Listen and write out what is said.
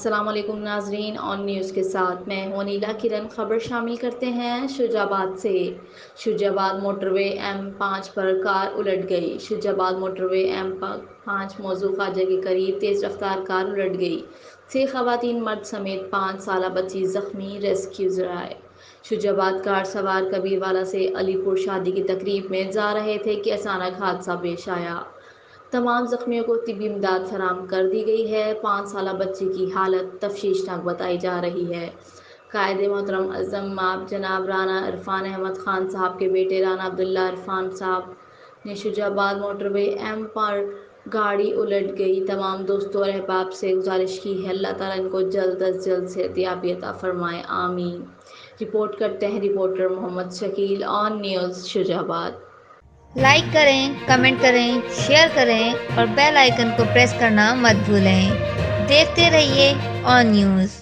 السلام علیکم ناظرین، آن نیوز کے ساتھ میں ہوں نیلا کرن۔ خبر شامل کرتے ہیں شجاع آباد سے۔ شجاع آباد موٹر وے M5 پر کار الٹ گئی۔ شجاع آباد موٹر وے M5 موضوع خواجہ کے قریب تیز رفتار کار الٹ گئی۔ 6 خواتین مرد سمیت 5 سالہ بچی زخمی، ریسکیو ذرائع۔ شجاع آباد کار سوار کبیر والا سے علی پور شادی کی تقریب میں جا رہے تھے کہ اچانک حادثہ پیش آیا۔ تمام زخمیوں کو طبی امداد فراہم کر دی گئی ہے۔ 5 سالہ بچی کی حالت تشویشناک بتائی جا رہی ہے۔ قائد محترم اعظم آب جناب رانا عرفان احمد خان صاحب کے بیٹے رانا عبداللہ عرفان صاحب نے شجاع آباد موٹر وے M پر گاڑی الٹ گئی۔ تمام دوستوں اور احباب سے گزارش کی ہے اللہ تعالیٰ ان کو جلد از جلد صحتیابی عطا فرمائے، آمین۔ رپورٹ کرتے ہیں رپورٹر محمد شکیل، آن نیوز شجاع آباد۔ لائک کریں، کمنٹ کریں، شیئر کریں اور بیل آئیکن کو پریس کرنا مت بھولیں۔ دیکھتے رہیے آن نیوز۔